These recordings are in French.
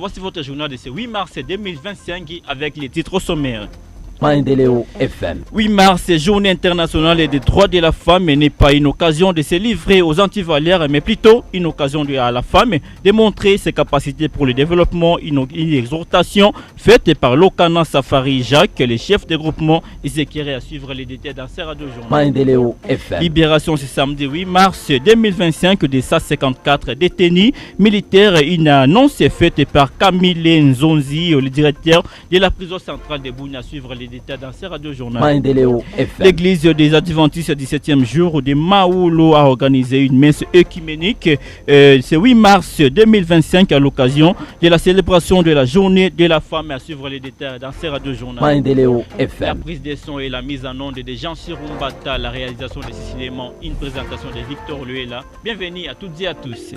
Voici votre journal de ce 8 mars 2025 avec les titres sommaires. Maendeleo FM. 8 mars, journée internationale des droits de la femme n'est pas une occasion de se livrer aux antivalaires, mais plutôt une occasion à la femme de montrer ses capacités pour le développement, une exhortation faite par Lokana Safari Jacques, le chef de groupement, Ezekiel à suivre les détails dans ce radio journal. Maendeleo FM. Libération ce samedi 8 mars 2025 de 154 détenus militaires. Une annonce faite par Camille Nzonzi, le directeur de la prison centrale de Bounia, à suivre les détails dans ce radio journal. Maendeleo FM. L'église des Adventistes 17e jour de Maoulo a organisé une messe œcuménique ce 8 mars 2025 à l'occasion de la célébration de la journée de la femme, à suivre les détails dans ce radio journal. Maendeleo La FM. prise de son et la mise en onde de Jean Sirumbata, la réalisation de Cécile Aimant, une présentation de Victor Luela. Bienvenue à toutes et à tous.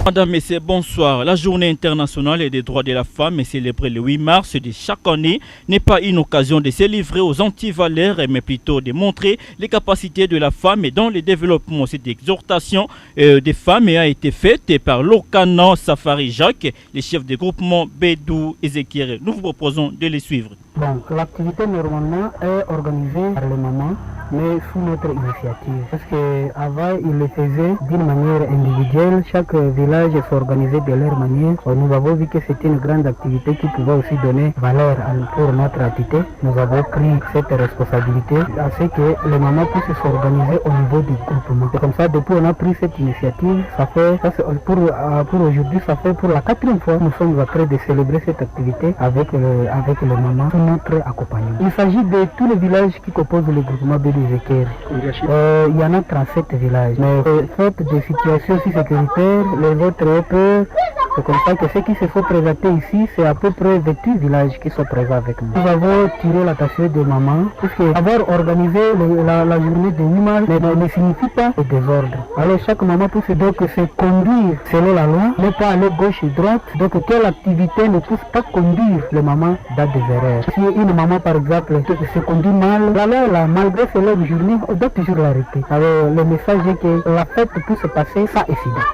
Madame, messieurs, bonsoir. La journée internationale des droits de la femme est célébrée le 8 mars de chaque année. N'est pas une occasion de se livrer aux antivalaires, mais plutôt de montrer les capacités de la femme dans le développement. Cette exhortation des femmes a été faite par Lokana Safari Jacques, le chef de groupement Bédou Ezekiel. Nous vous proposons de les suivre. Donc, l'activité normalement est organisée par les mamans, mais sous notre initiative. Parce qu'avant, ils le faisaient d'une manière individuelle. Chaque village s'organisait de leur manière. Nous avons vu que c'était une grande activité qui pouvait aussi donner valeur pour notre activité. Nous avons pris cette responsabilité à ce que les mamans puissent s'organiser au niveau du groupement. C'est comme ça, depuis on a pris cette initiative, pour aujourd'hui, ça fait pour la 4e fois. Nous sommes en train de célébrer cette activité avec les mamans. Notre accompagnement. Il s'agit de tous les villages qui composent le groupement Bédou-Ezekiel. Il y en a 37 villages. Mais faute de situations si sécuritaires, les autres ont peur. C'est comme ça que ceux qui se sont présentés ici, c'est à peu près 28 villages qui sont présents avec nous. Nous avons tiré l'attention des mamans, puisque avoir organisé la journée de 8 mars ne signifie pas le désordre. Alors chaque maman peut donc se conduire selon la loi, ne pas aller gauche et droite. Donc quelle activité ne puisse pas conduire les mamans dans des erreurs. Si une maman par exemple se conduit mal, la loi, malgré cela une journée, on doit toujours l'arrêter. Alors le message est que la fête peut se passer sans incident.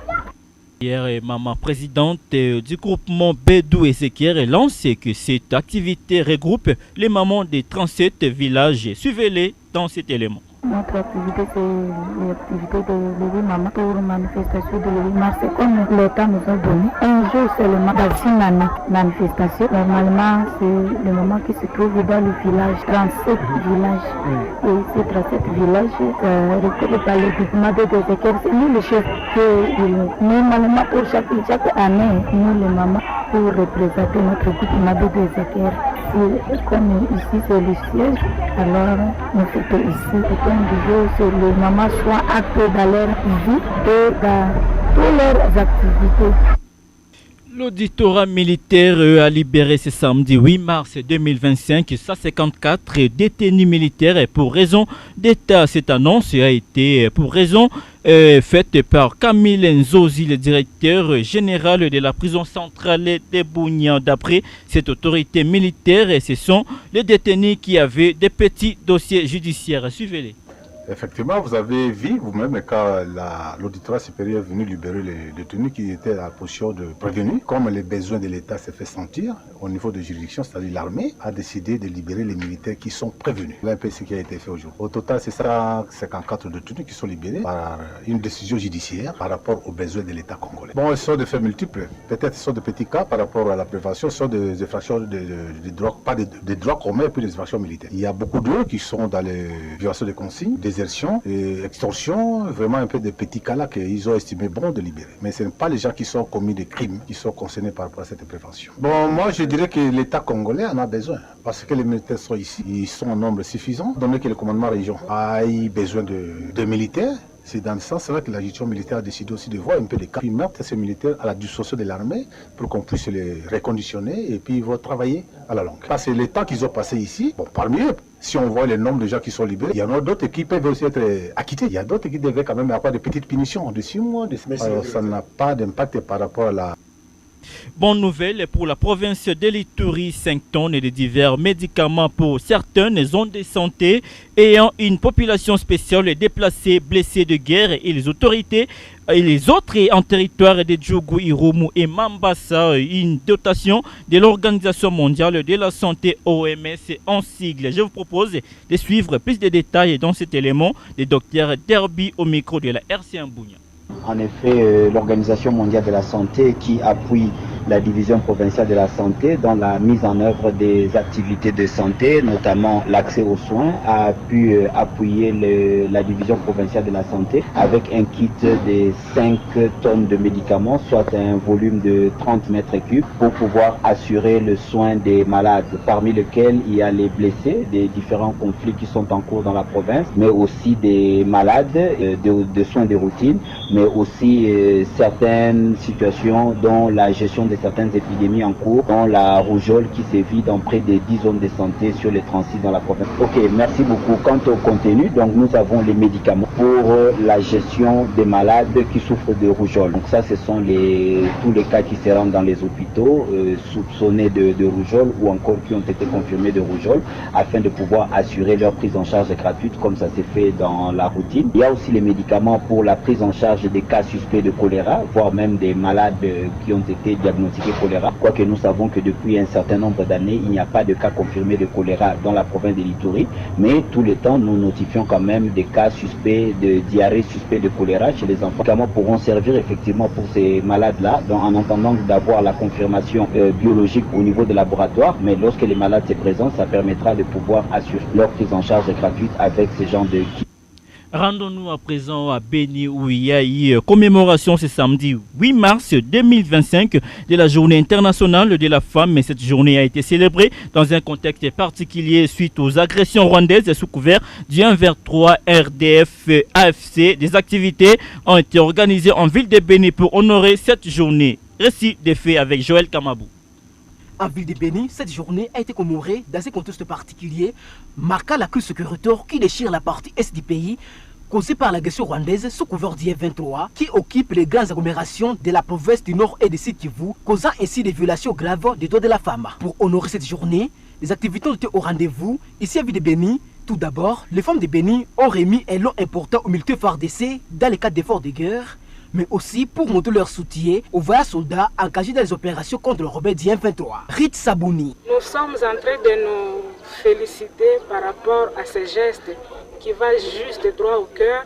Hier, maman présidente du groupement Bédou Ezekiel lance que cette activité regroupe les mamans des 37 villages. Suivez-les dans cet élément. Notre activité, c'est l'activité de lever maman pour manifestation de le 8 mars. Comme l'État nous a donné un jour seulement dans une manifestation. Normalement, c'est le moment qui se trouve dans le village, 37 villages. Et ces 37 villages, recrutés par le groupement de Ezekiel, c'est nous les chefs que normalement pour chaque année, nous les mamans, pour représenter notre groupement de Ezekiel. Comme ici c'est le siège, alors nous faisons ici. Que les mamans soient actes dans leur vie et dans toutes leurs activités. L'auditorat militaire a libéré ce samedi 8 mars 2025 154 détenus militaires pour raison d'État. Cette annonce a été pour raison faite par Camille Nzozi, le directeur général de la prison centrale de Bounia. D'après cette autorité militaire, ce sont les détenus qui avaient des petits dossiers judiciaires. Suivez-les. Effectivement, vous avez vu vous-même quand l'auditorat supérieur est venu libérer les détenus qui étaient à la position de prévenus. Comme les besoins de l'État s'est fait sentir au niveau de juridiction, c'est-à-dire l'armée, a décidé de libérer les militaires qui sont prévenus. Là, un peu ce qui a été fait aujourd'hui. Au total, c'est 154 détenus qui sont libérés par une décision judiciaire par rapport aux besoins de l'État congolais. Bon, ce sont des faits multiples. Peut-être ce sont des petits cas par rapport à la prévention, ce sont des infractions de drogue, pas des droits communs et puis des infractions militaires. Il y a beaucoup d'eux qui sont dans les violations de consignes, désertion et extorsion, vraiment un peu des petits cas là qu'ils ont estimé bon de libérer. Mais ce n'est pas les gens qui sont commis des crimes qui sont concernés par rapport à cette prévention. Bon, moi je dirais que l'État congolais en a besoin parce que les militaires sont ici. Ils sont en nombre suffisant, donné que le commandement région a eu besoin de militaires. C'est dans ce sens-là que la gestion militaire a décidé aussi de voir un peu les cas. Ils mettent ces militaires à la disposition de l'armée pour qu'on puisse les reconditionner et puis ils vont travailler à la longue. Parce que les temps qu'ils ont passé ici, bon, parmi eux, si on voit le nombre de gens qui sont libérés, il y en a d'autres qui peuvent aussi être acquittés. Il y a d'autres qui devaient quand même avoir des petites punitions de 6 mois. Alors ça n'a pas d'impact par rapport à Bonne nouvelle pour la province de l'Ituri, 5 tonnes de divers médicaments pour certaines zones de santé ayant une population spéciale déplacée, blessée de guerre et les autorités et les autres en territoire de Djougou, Irumu et Mambasa, une dotation de l'Organisation mondiale de la santé OMS en sigle. Je vous propose de suivre plus de détails dans cet élément de Dr Derby au micro de la RC Mbounia. En effet, l'Organisation mondiale de la santé qui appuie la division provinciale de la santé dans la mise en œuvre des activités de santé, notamment l'accès aux soins, a pu appuyer la division provinciale de la santé avec un kit de 5 tonnes de médicaments, soit un volume de 30 mètres cubes pour pouvoir assurer le soin des malades, parmi lesquels il y a les blessés des différents conflits qui sont en cours dans la province, mais aussi des malades de soins de routine, mais aussi certaines situations dont la gestion de certaines épidémies en cours, dont la rougeole qui sévit dans près de 10 zones de santé sur les 36 dans la province. Ok, merci beaucoup. Quant au contenu, donc nous avons les médicaments pour la gestion des malades qui souffrent de rougeole. Donc ça, ce sont tous les cas qui se rendent dans les hôpitaux soupçonnés de rougeole ou encore qui ont été confirmés de rougeole afin de pouvoir assurer leur prise en charge gratuite comme ça s'est fait dans la routine. Il y a aussi les médicaments pour la prise en charge des cas suspects de choléra, voire même des malades qui ont été diagnostiqués choléra, quoique nous savons que depuis un certain nombre d'années, il n'y a pas de cas confirmés de choléra dans la province de l'Ituri, mais tous les temps, nous notifions quand même des cas suspects de diarrhée suspect de choléra chez les enfants. Les médicaments pourront servir effectivement pour ces malades-là, en attendant d'avoir la confirmation biologique au niveau de laboratoire, mais lorsque les malades se présentent, ça permettra de pouvoir assurer leur prise en charge gratuite avec ce genre de kits. Rendons-nous à présent à Béni où il y a eu commémoration ce samedi 8 mars 2025 de la journée internationale de la femme. Mais cette journée a été célébrée dans un contexte particulier suite aux agressions rwandaises sous couvert du 1/3 RDF AFC. Des activités ont été organisées en ville de Béni pour honorer cette journée. Récit des faits avec Joël Kamabou. En ville de Béni, cette journée a été commémorée dans un contexte particulier, marquant la crise sécuritaire qui déchire la partie est du pays, causée par l'agression rwandaise sous couvert du F23, qui occupe les grandes agglomérations de la province du Nord et du Sud Kivu, causant ainsi des violations graves des droits de la femme. Pour honorer cette journée, les activités ont été au rendez-vous ici à ville de Béni. Tout d'abord, les femmes de Béni ont remis un lot important aux militaires FARDC dans le cadre d'efforts de guerre, mais aussi pour montrer leur soutien aux voyageurs soldats engagés dans les opérations contre le rebelle du M23. Rit Sabouni. Nous sommes en train de nous féliciter par rapport à ce geste qui va juste droit au cœur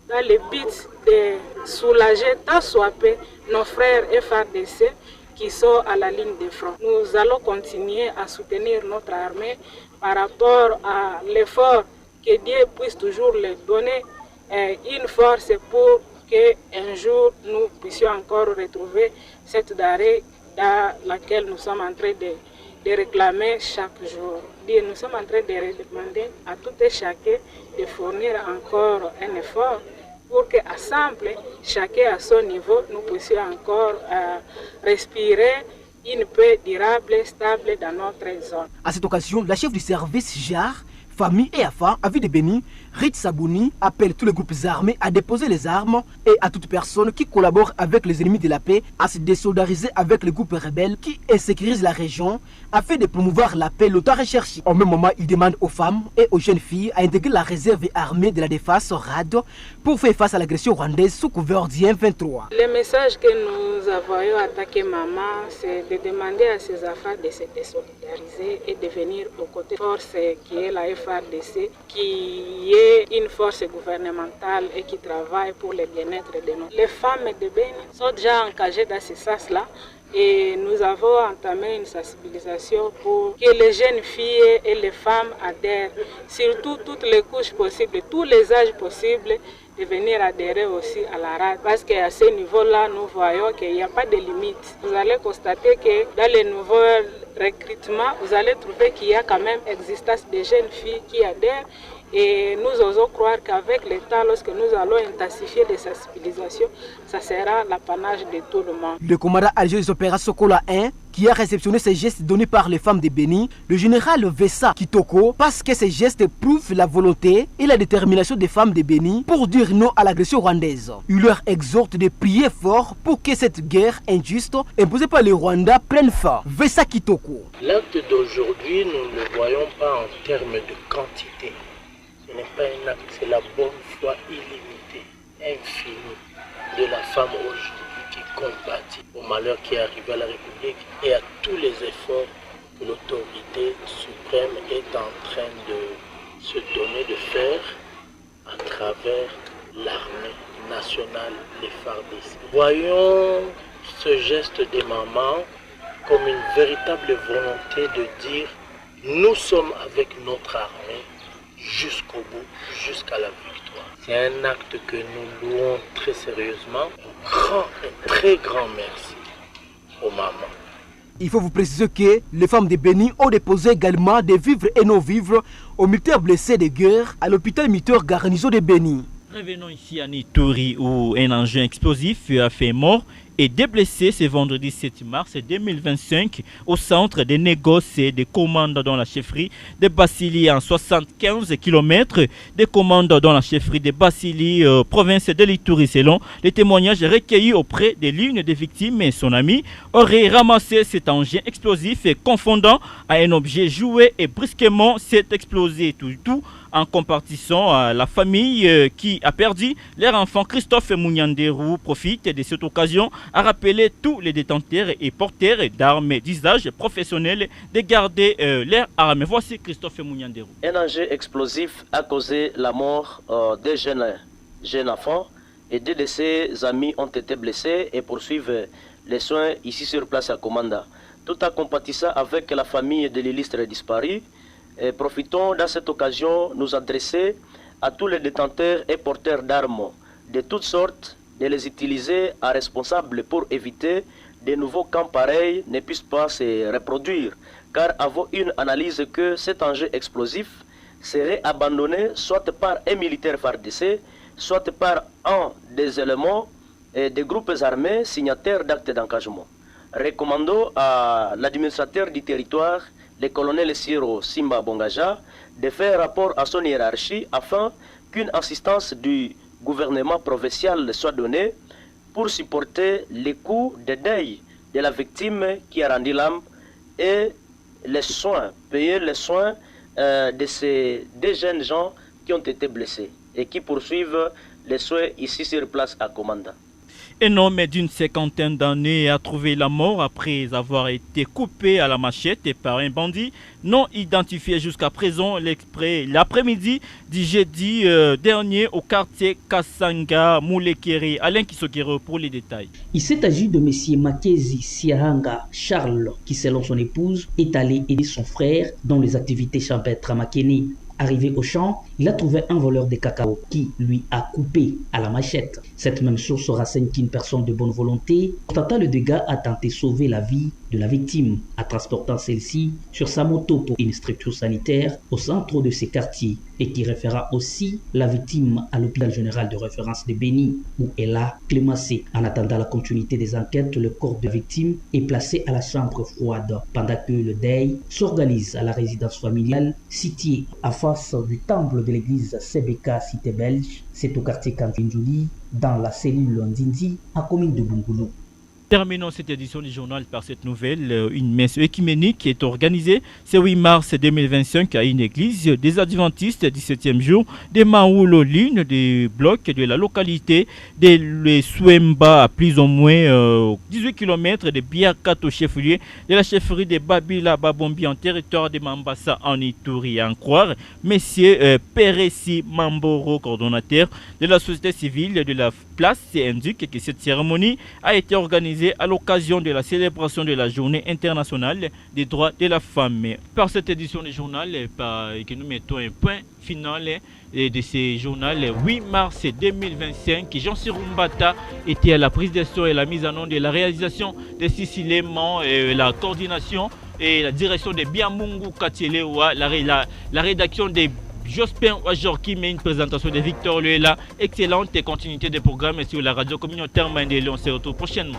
dans le but de soulager tant soit peu nos frères FARDC qui sont à la ligne de front. Nous allons continuer à soutenir notre armée par rapport à l'effort que Dieu puisse toujours leur donner une force pour qu'un jour nous puissions encore retrouver cette denrée dans laquelle nous sommes en train de réclamer chaque jour. Nous sommes en train de demander à tout et chacun de fournir encore un effort pour qu'ensemble, chacun à son niveau, nous puissions encore respirer une paix durable, stable dans notre zone. À cette occasion, la chef du service JAR, famille et enfants, à ville de Béni, Rit Sabouni appelle tous les groupes armés à déposer les armes et à toute personne qui collabore avec les ennemis de la paix à se désolidariser avec les groupes rebelles qui insécurisent la région afin de promouvoir la paix longtemps recherchée. Au même moment, il demande aux femmes et aux jeunes filles à intégrer la réserve armée de la défense RAD pour faire face à l'agression rwandaise sous couvert du M23. Le message que nous envoyons à Take Maman, c'est de demander à ses enfants de se désolidariser et de venir aux côtés de force qui est la FARDC, qui est une force gouvernementale et qui travaille pour le bien-être de nous. Les femmes de Béni sont déjà engagées dans ce sens-là et nous avons entamé une sensibilisation pour que les jeunes filles et les femmes adhèrent, surtout toutes les couches possibles, tous les âges possibles, de venir adhérer aussi à la RAD. Parce qu'à ce niveau-là, nous voyons qu'il n'y a pas de limite. Vous allez constater que dans les nouveaux recrutements, vous allez trouver qu'il y a quand même existence de jeunes filles qui adhèrent. Et nous osons croire qu'avec le temps, lorsque nous allons intensifier les sensibilisations, ça sera l'apanage de tout le monde. Le commandant algérien des opérations Sokola 1, qui a réceptionné ces gestes donnés par les femmes de Béni, le général Vessa Kitoko, parce que ces gestes prouvent la volonté et la détermination des femmes de Béni pour dire non à l'agression rwandaise. Il leur exhorte de prier fort pour que cette guerre injuste imposée par le Rwanda prenne fin. Vessa Kitoko. L'acte d'aujourd'hui, nous ne le voyons pas en termes de quantité. Ce n'est pas un acte, c'est la bonne foi illimitée, infinie de la femme aujourd'hui qui compatit au malheur qui est arrivé à la République et à tous les efforts que l'autorité suprême est en train de se donner de faire à travers l'armée nationale, les FARDC. Voyons ce geste des mamans comme une véritable volonté de dire nous sommes avec notre armée jusqu'au bout, jusqu'à la victoire. C'est un acte que nous louons très sérieusement. Un très grand merci aux mamans. Il faut vous préciser que les femmes de Béni ont déposé également des vivres et non-vivres aux militaires blessés de guerre à l'hôpital militaire garnison de Béni. Revenons ici à Nituri où un engin explosif a fait mort et deux blessés ce vendredi 7 mars 2025 au centre des négoces et des commandes dans la chefferie de Bassili en 75 km des commandes dans la chefferie de Bassili, province de l'Ituri. Selon les témoignages recueillis auprès de l'une des victimes, et son ami aurait ramassé cet engin explosif et confondant à un objet jouet et brusquement s'est explosé tout en compartissant à la famille qui a perdu leur enfant. Christophe Mounianderou profite de cette occasion à rappeler tous les détenteurs et porteurs d'armes d'usage professionnel de garder leurs armes. Voici Christophe Mounianderou. Un engin explosif a causé la mort des jeunes enfants et deux de ses amis ont été blessés et poursuivent les soins ici sur place à Komanda. Tout en compatissant avec la famille de l'illustre disparu, et profitons dans cette occasion nous adresser à tous les détenteurs et porteurs d'armes de toutes sortes de les utiliser à responsables pour éviter de nouveaux camps pareils ne puissent pas se reproduire. Car avons une analyse que cet engin explosif serait abandonné soit par un militaire FARDC, soit par un des éléments et des groupes armés signataires d'actes d'engagement. Recommandons à l'administrateur du territoire, le colonel Siro Simba Bongaja, de faire rapport à son hiérarchie afin qu'une assistance du gouvernement provincial soit donnée pour supporter les coûts de deuil de la victime qui a rendu l'âme et les soins, payer les soins de ces deux jeunes gens qui ont été blessés et qui poursuivent les soins ici sur place à Komanda. Un homme d'une cinquantaine d'années a trouvé la mort après avoir été coupé à la machette par un bandit non identifié jusqu'à présent l'après-midi du jeudi dernier au quartier Kasanga Moulekere. Alain Kisokero pour les détails. Il s'est agi de M. Makezi Siahanga Charles qui, selon son épouse, est allé aider son frère dans les activités champêtres à Makeni. Arrivé au champ, il a trouvé un voleur de cacao qui lui a coupé à la machette. Cette même source renseigne qu'une personne de bonne volonté, constatant le dégât, a tenté de sauver la vie de la victime en transportant celle-ci sur sa moto pour une structure sanitaire au centre de ces quartiers et qui référa aussi la victime à l'hôpital général de référence de Béni où elle a clémencé. En attendant la continuité des enquêtes, le corps de victime est placé à la chambre froide pendant que le deuil s'organise à la résidence familiale située à face du temple de l'église Sebeka Cité Belge. C'est au quartier Kantinjouli dans la cellule Ndindi à commune de Bungoulou. Terminons cette édition du journal par cette nouvelle. Une messe œcuménique est organisée ce 8 mars 2025 à une église des Adventistes 17e jour de Maoulo, l'une des blocs de la localité de Souemba, à plus ou moins 18 km de Biakato, chef-lieu de la chefferie de Babila Babombi en territoire de Mambasa en Ituri. À en croire, Monsieur Peressi Mamboro, coordonnateur de la société civile de la place, indique que cette cérémonie a été organisée à l'occasion de la célébration de la Journée internationale des droits de la femme. Par cette édition du journal, que nous mettons un point final de ce journal, 8 mars 2025, Jean Sirumbata était à la prise de son et la mise en œuvre de la réalisation de Sicilément, la coordination et la direction de Biamungu Katielewa, la rédaction des Jospin Wajorki, mais une présentation de Victor Luela. Excellente continuité des programmes sur la radio communautaire Mandela. On se retrouve prochainement.